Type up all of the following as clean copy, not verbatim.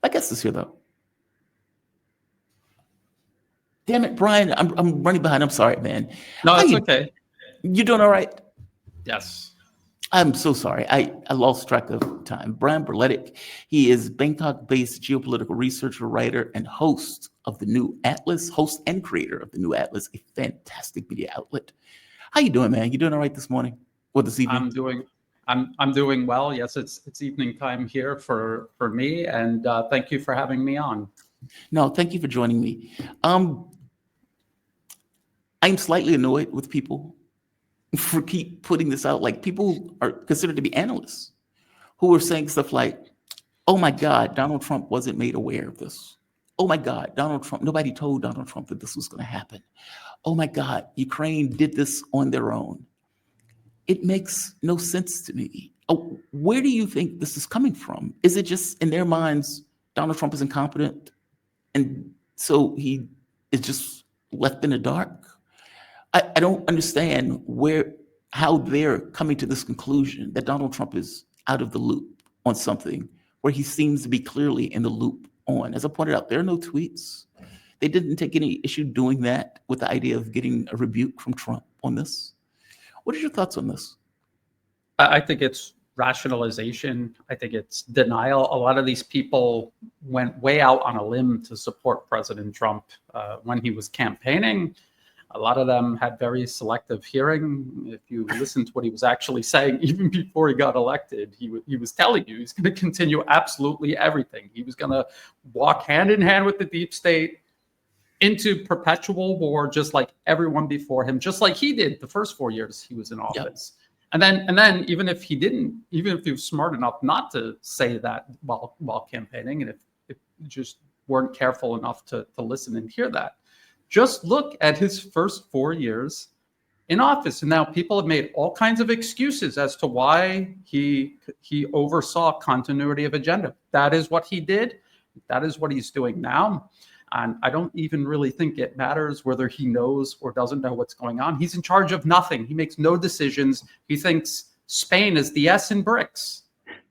My guest is here, though. Damn it, Brian. I'm running behind. I'm sorry, man. No, it's okay. You doing all right? Yes. I'm so sorry. I lost track of time. Brian Berletic, he is Bangkok-based geopolitical researcher, writer, and host of the New Atlas, host and creator of the New Atlas, a fantastic media outlet. How you doing, man? You doing all right this morning or this evening? I'm doing well. Yes, it's evening time here for me, and thank you for having me on. No, thank you for joining me. I'm slightly annoyed with people for keep putting this out. Like, people are considered to be analysts who are saying stuff like, oh my God, Donald Trump wasn't made aware of this. Oh my God, nobody told Donald Trump that this was going to happen. Oh my God, Ukraine did this on their own. It makes no sense to me. Oh, where do you think this is coming from? Is it just in their minds, Donald Trump is incompetent, and so he is just left in the dark? I don't understand how they're coming to this conclusion that Donald Trump is out of the loop on something where he seems to be clearly in the loop on. As I pointed out, there are no tweets. They didn't take any issue doing that with the idea of getting a rebuke from Trump on this. What are your thoughts on this? I think it's rationalization. I think it's denial. A lot of these people went way out on a limb to support President Trump when he was campaigning. A lot of them had very selective hearing. If you listen to what he was actually saying, even before he got elected, he was telling you he's going to continue absolutely everything. He was going to walk hand in hand with the deep state into perpetual war, just like everyone before him, just like he did the first 4 years he was in office. Yep. And then even if he was smart enough not to say that while campaigning, and if you just weren't careful enough to listen and hear that, just look at his first 4 years in office. And now people have made all kinds of excuses as to why he oversaw continuity of agenda. That is what he did. That is what he's doing now. And I don't even really think it matters whether he knows or doesn't know what's going on. He's in charge of nothing. He makes no decisions. He thinks Spain is the S in BRICS.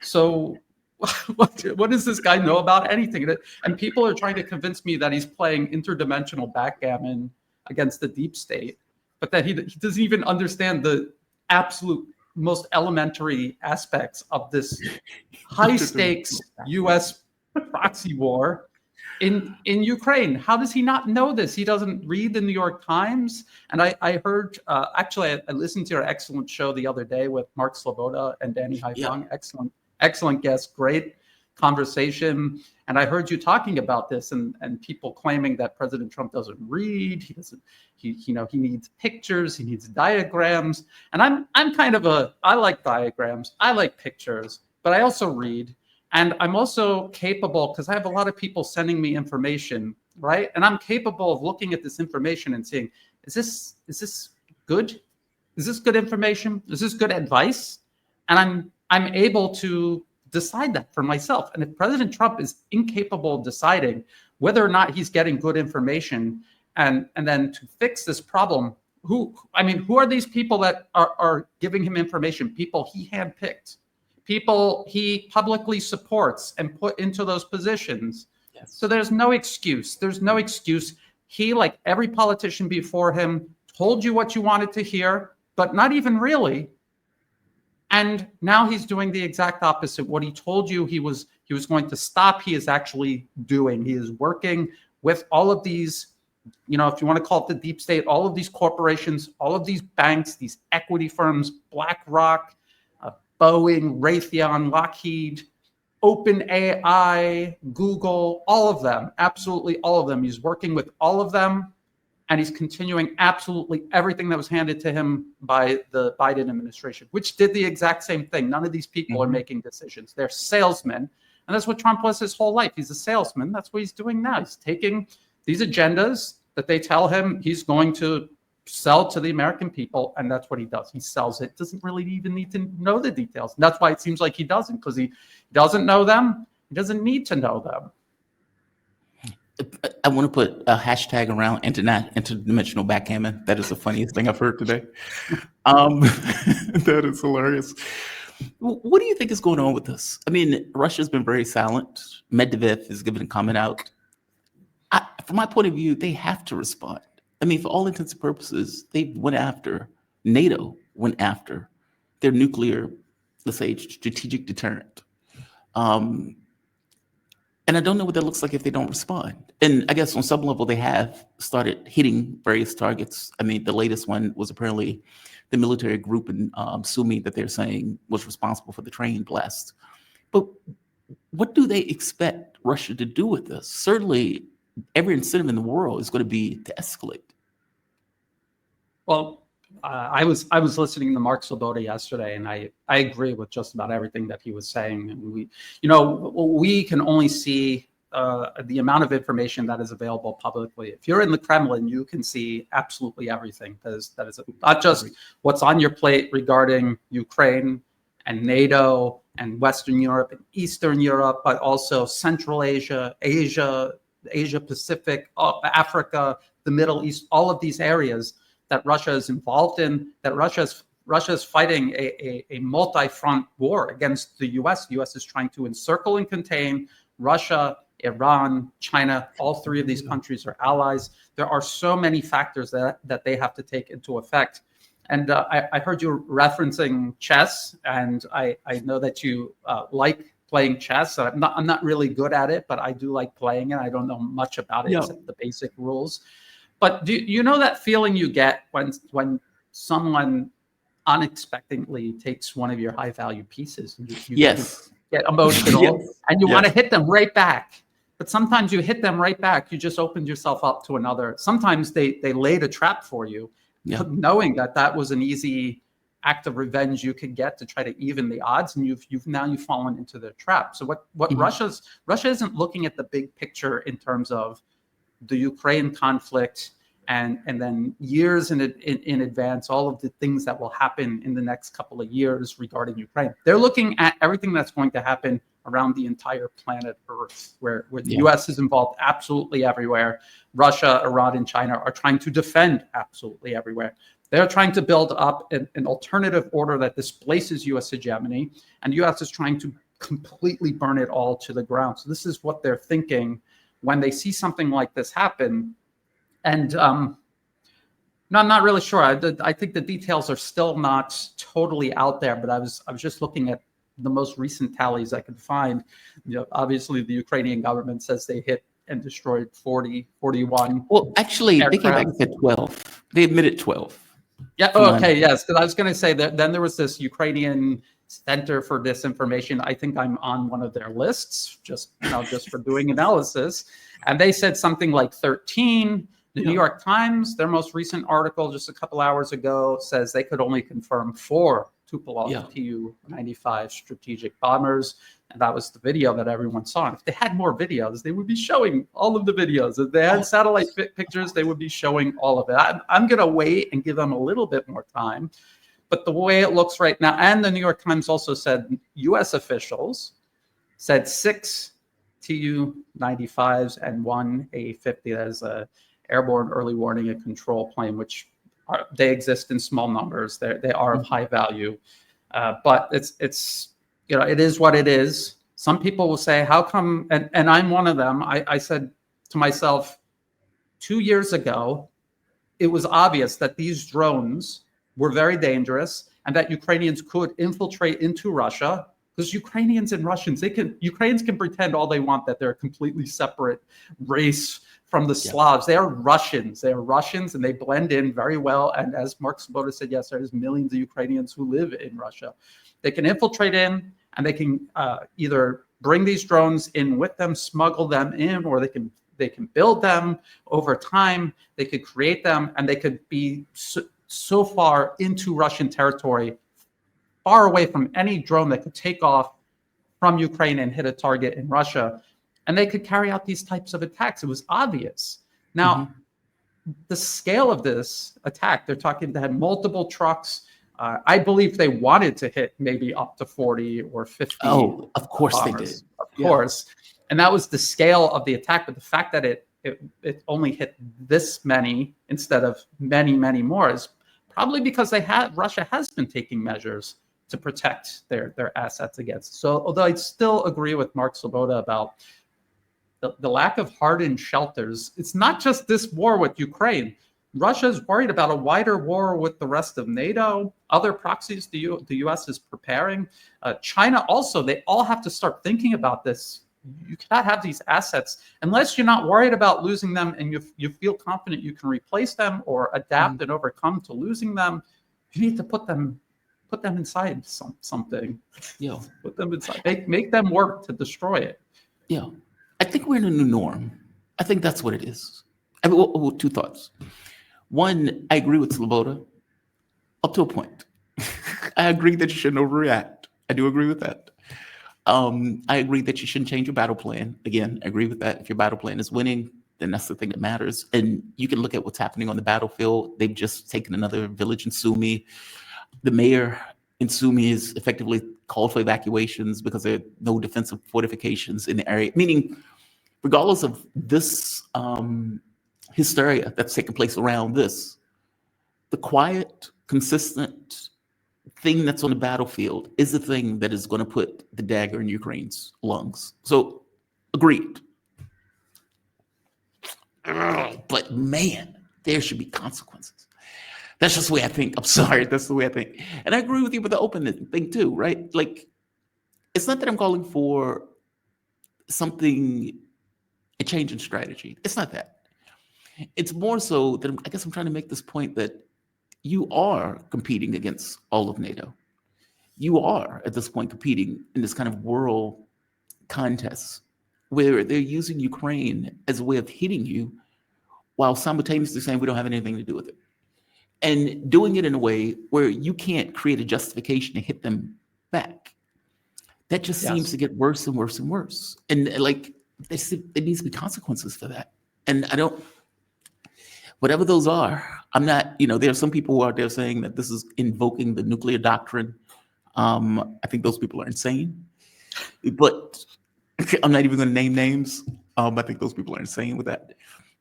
So what does this guy know about anything? And people are trying to convince me that he's playing interdimensional backgammon against the deep state, but that he doesn't even understand the absolute most elementary aspects of this high stakes U.S. proxy war in Ukraine. How does he not know this? He doesn't read the New York Times. And I heard, actually, I listened to your excellent show the other day with Mark Sloboda and Danny Haifong. Yeah. Excellent guest, great conversation. And I heard you talking about this and people claiming that President Trump doesn't read. He needs pictures, he needs diagrams. And I'm kind of I like diagrams, I like pictures, but I also read. And I'm also capable, because I have a lot of people sending me information, right? And I'm capable of looking at this information and saying, is this good? Is this good information? Is this good advice? And I'm able to decide that for myself. And if President Trump is incapable of deciding whether or not he's getting good information, and then to fix this problem, who are these people that are giving him information? People he handpicked. People he publicly supports and put into those positions. Yes. So there's no excuse. There's no excuse. He, like every politician before him, told you what you wanted to hear, but not even really. And now he's doing the exact opposite. What he told you he was going to stop, he is actually doing. He is working with all of these, if you want to call it the deep state, all of these corporations, all of these banks, these equity firms, BlackRock, Boeing, Raytheon, Lockheed, OpenAI, Google, all of them, absolutely all of them. He's working with all of them, and he's continuing absolutely everything that was handed to him by the Biden administration, which did the exact same thing. None of these people are making decisions. They're salesmen, and that's what Trump was his whole life. He's a salesman. That's what he's doing now. He's taking these agendas that they tell him he's going to sell to the American people, and that's what he does. He sells it. Doesn't really even need to know the details. And that's why it seems like he doesn't, because he doesn't know them. He doesn't need to know them. I want to put a hashtag around interdimensional backgammon. That is the funniest thing I've heard today. That is hilarious. What do you think is going on with this? I mean, Russia's been very silent. Medvedev has given a comment out. From my point of view, they have to respond. I mean, for all intents and purposes, they went after, NATO went after their nuclear, let's say, strategic deterrent. Um, and I don't know what that looks like if they don't respond. And I guess on some level, they have started hitting various targets. I mean, the latest one was apparently the military group in Sumy that they're saying was responsible for the train blast. But what do they expect Russia to do with this? Certainly, every incentive in the world is going to be to escalate. Well, I was listening to Mark Sloboda yesterday, and I agree with just about everything that he was saying. And we can only see the amount of information that is available publicly. If you're in the Kremlin, you can see absolutely everything. That is not just what's on your plate regarding Ukraine and NATO and Western Europe and Eastern Europe, but also Central Asia, Asia Pacific, Africa, the Middle East, all of these areas that Russia is involved in, that Russia is fighting a multi-front war against the U.S. The U.S. is trying to encircle and contain Russia, Iran, China. All three of these countries are allies. There are so many factors that they have to take into effect. And I heard you referencing chess, and I know that you like playing chess. I'm not really good at it, but I do like playing it. I don't know much about it except the basic rules. But do you know that feeling you get when someone unexpectedly takes one of your high value pieces? And you get emotional and you want to hit them right back. But sometimes you hit them right back. You just opened yourself up to another. Sometimes they laid a trap for you, knowing that was an easy act of revenge you could get to try to even the odds, and you've fallen into their trap. So what Russia isn't looking at the big picture in terms of the Ukraine conflict and then years in advance, all of the things that will happen in the next couple of years regarding Ukraine. They're looking at everything that's going to happen around the entire planet Earth, where the U.S. is involved absolutely everywhere. Russia, Iran, and China are trying to defend absolutely everywhere. They're trying to build up an alternative order that displaces U.S. hegemony, and the U.S. is trying to completely burn it all to the ground. So this is what they're thinking when they see something like this happen. And no, I'm not really sure. I think the details are still not totally out there, but I was just looking at the most recent tallies I could find. Obviously, the Ukrainian government says they hit and destroyed 41. Well, actually, aircraft. They came back and said 12. They admitted 12. Yeah. Oh, okay. Yes. Because I was going to say that then there was this Ukrainian Center for Disinformation. I think I'm on one of their lists just for doing analysis. And they said something like 13. The New York Times, their most recent article just a couple hours ago, says they could only confirm 4 Tupolev Tu-95 strategic bombers. And that was the video that everyone saw. And if they had more videos, they would be showing all of the videos. If they had satellite pictures, they would be showing all of it. I'm going to wait and give them a little bit more time. But the way it looks right now, and the New York Times also said U.S. officials said 6 Tu-95s and 1 A-50. That is a airborne early warning and control plane, which they exist in small numbers. They are of high value, but it's it is what it is. Some people will say, how come? And I'm one of them. I said to myself, 2 years ago, it was obvious that these drones were very dangerous and that Ukrainians could infiltrate into Russia, because Ukrainians and Russians, Ukrainians can pretend all they want that they're a completely separate race from the Slavs. They are Russians. They are Russians, and they blend in very well. And as Mark Sloboda said yesterday, there's millions of Ukrainians who live in Russia. They can infiltrate in, and they can either bring these drones in with them, smuggle them in, or they can build them over time. They could create them, and they could be so far into Russian territory, far away from any drone that could take off from Ukraine and hit a target in Russia. And they could carry out these types of attacks. It was obvious. Now, the scale of this attack, they're talking, they had multiple trucks. I believe they wanted to hit maybe up to 40 or 50. Oh, of course bombers, they did. Of course. And that was the scale of the attack. But the fact that it only hit this many instead of many, many more is probably because Russia has been taking measures to protect their assets against. So although I still agree with Mark Sloboda about the lack of hardened shelters, it's not just this war with Ukraine. Russia's worried about a wider war with the rest of NATO, other proxies the U.S. is preparing. China also, they all have to start thinking about this. You cannot have these assets unless you're not worried about losing them and you feel confident you can replace them or adapt and overcome to losing them. You need to put them inside something. Yeah. Put them inside. Make them work to destroy it. Yeah. I think we're in a new norm. I think that's what it is. I mean, well, two thoughts. One, I agree with Sloboda up to a point. I agree that you shouldn't overreact. I do agree with that. I agree that you shouldn't change your battle plan. Again, I agree with that. If your battle plan is winning, then that's the thing that matters. And you can look at what's happening on the battlefield. They've just taken another village in Sumy. The mayor in Sumy has effectively called for evacuations because there are no defensive fortifications in the area. Meaning, regardless of this hysteria that's taking place around this, the quiet, consistent thing that's on the battlefield is the thing that is going to put the dagger in Ukraine's lungs. So, agreed. But man, there should be consequences. That's just the way I think. I'm sorry, that's the way I think. And I agree with you with the openness thing too, right? Like, it's not that I'm calling for something, a change in strategy. It's not that. It's more so that I guess I'm trying to make this point that you are competing against all of NATO. You are, at this point, competing in this kind of world contest where they're using Ukraine as a way of hitting you while simultaneously saying we don't have anything to do with it. And doing it in a way where you can't create a justification to hit them back. That just seems to get worse and worse and worse. And like, there needs to be consequences for that. And I don't, whatever those are, I'm not, there are some people who are out there saying that this is invoking the nuclear doctrine. I think those people are insane. But I'm not even going to name names. I think those people are insane with that.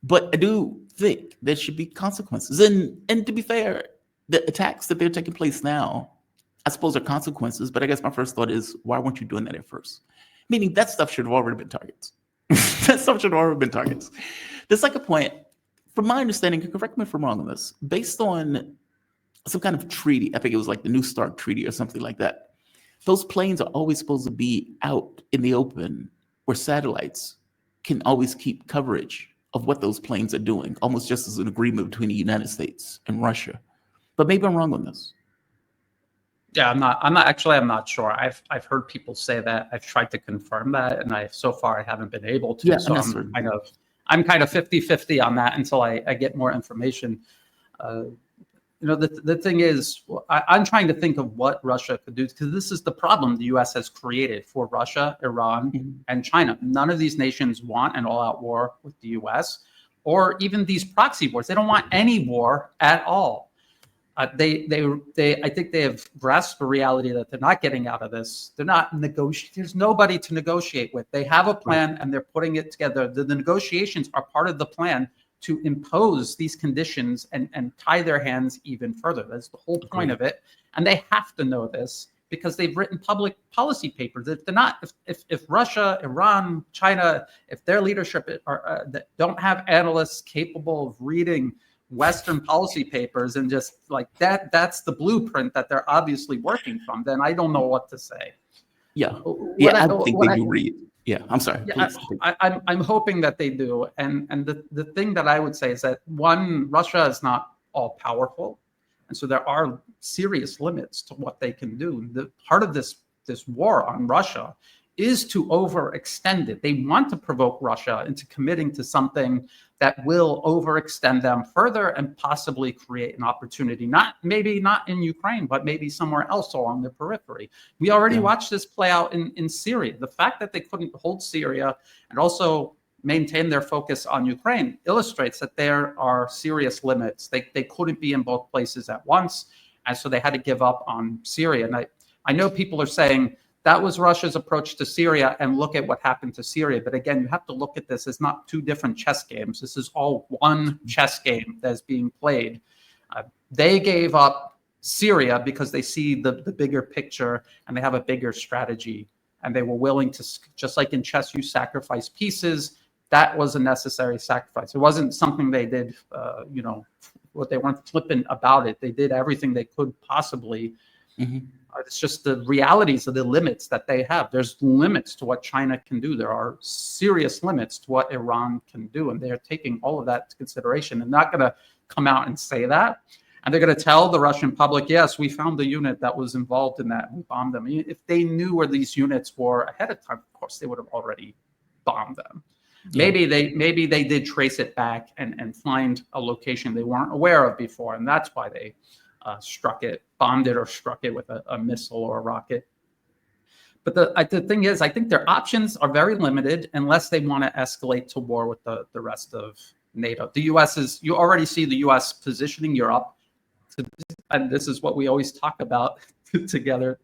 But I do think there should be consequences. And to be fair, the attacks that they're taking place now, I suppose are consequences. But I guess my first thought is, why weren't you doing that at first? Meaning that stuff should have already been targets. That stuff should have already been targets. The second point, from my understanding, correct me if I'm wrong on this, based on some kind of treaty, I think it was like the New START Treaty or something like that, those planes are always supposed to be out in the open where satellites can always keep coverage of what those planes are doing, almost just as an agreement between the United States and Russia. But maybe I'm wrong on this. Yeah, I'm not sure. I've heard people say that. I've tried to confirm that, and so far I haven't been able to. Yeah, so I'm kind of 50-50 on that until I get more information. The thing is, I'm trying to think of what Russia could do, because this is the problem the U.S. has created for Russia, Iran, and China. None of these nations want an all-out war with the U.S. or even these proxy wars. They don't want any war at all. I think they have grasped the reality that they're not getting out of this. They're not negotiating. There's nobody to negotiate with. They have a plan and they're putting it together. The negotiations are part of the plan to impose these conditions and tie their hands even further. That's the whole point of it. And they have to know this because they've written public policy papers. If they're not, if Russia, Iran, China, if their leadership that don't have analysts capable of reading Western policy papers and just like that's the blueprint that they're obviously working from, then I don't know what to say. Yeah. I think they do read. Yeah, I'm sorry. Yeah, I'm hoping that they do. And the thing that I would say is that, one, Russia is not all powerful. And so there are serious limits to what they can do. The part of this war on Russia is to overextend it. They want to provoke Russia into committing to something that will overextend them further and possibly create an opportunity, maybe not in Ukraine, but maybe somewhere else along the periphery. We already watched this play out in Syria. The fact that they couldn't hold Syria and also maintain their focus on Ukraine illustrates that there are serious limits. They couldn't be in both places at once, and so they had to give up on Syria. And I know people are saying, that was Russia's approach to Syria, and look at what happened to Syria. But again, you have to look at this as not two different chess games. This is all one chess game that's being played. They gave up Syria because they see the bigger picture and they have a bigger strategy. And they were willing to, just like in chess, you sacrifice pieces. That was a necessary sacrifice. It wasn't something they did, what they weren't flippant about it. They did everything they could possibly. It's just the realities of the limits that they have. There's limits to what China can do. There are serious limits to what Iran can do. And they're taking all of that into consideration. They're not going to come out and say that. And they're going to tell the Russian public, yes, we found the unit that was involved in that. We bombed them. If they knew where these units were ahead of time, of course, they would have already bombed them. Yeah. Maybe they did trace it back and find a location they weren't aware of before. And that's why they bombed it or struck it with a missile or a rocket. But the thing is, I think their options are very limited unless they want to escalate to war with the rest of NATO. The U.S. you already see the U.S. positioning Europe. And this is what we always talk about together,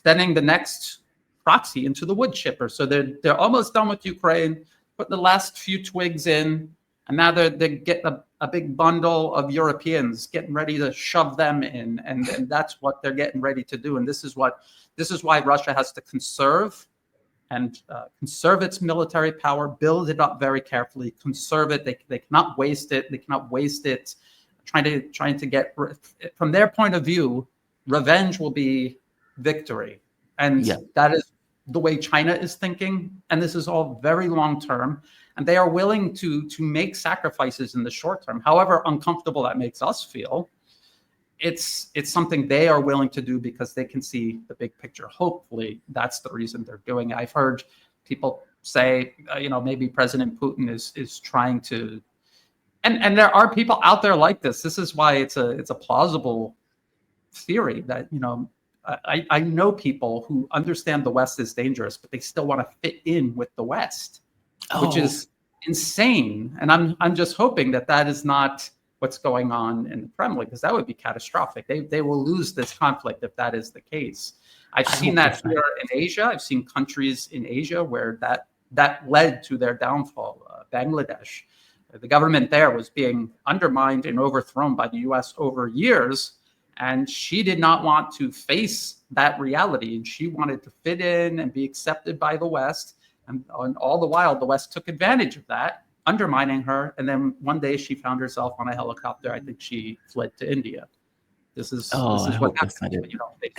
sending the next proxy into the wood chipper. So they're almost done with Ukraine, put the last few twigs in, and now they're getting a big bundle of Europeans, getting ready to shove them in, and that's what they're getting ready to do. And this is why Russia has to conserve its military power, build it up very carefully, conserve it. They cannot waste it. They cannot waste it. Trying to get, from their point of view, revenge will be victory. And that is the way China is thinking. And this is all very long term. And they are willing to make sacrifices in the short term. However uncomfortable that makes us feel, it's something they are willing to do because they can see the big picture. Hopefully, that's the reason they're doing it. I've heard people say, maybe President Putin is trying to. And there are people out there like this. This is why it's a plausible theory that, I know people who understand the West is dangerous, but they still want to fit in with the West, which is insane. And I'm just hoping that is not what's going on in the Kremlin, because that would be catastrophic. They will lose this conflict if that is the case. I've seen that here in Asia. I've seen countries in Asia where that led to their downfall. Bangladesh. The government there was being undermined and overthrown by the U.S. over years, and she did not want to face that reality. And she wanted to fit in and be accepted by the West. And all the while, the West took advantage of that, undermining her. And then one day she found herself on a helicopter. I think she fled to India. This is what happened.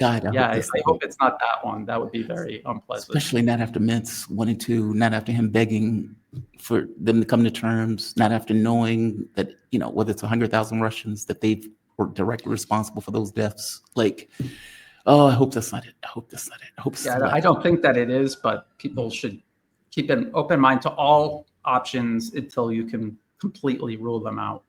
I hope it's not that one. That would be very unpleasant. Especially not after Mintz wanted to, not after him begging for them to come to terms, not after knowing that, whether it's 100,000 Russians, that they were directly responsible for those deaths. I hope that's not it. I hope it's I don't think that it is, but people should keep an open mind to all options until you can completely rule them out.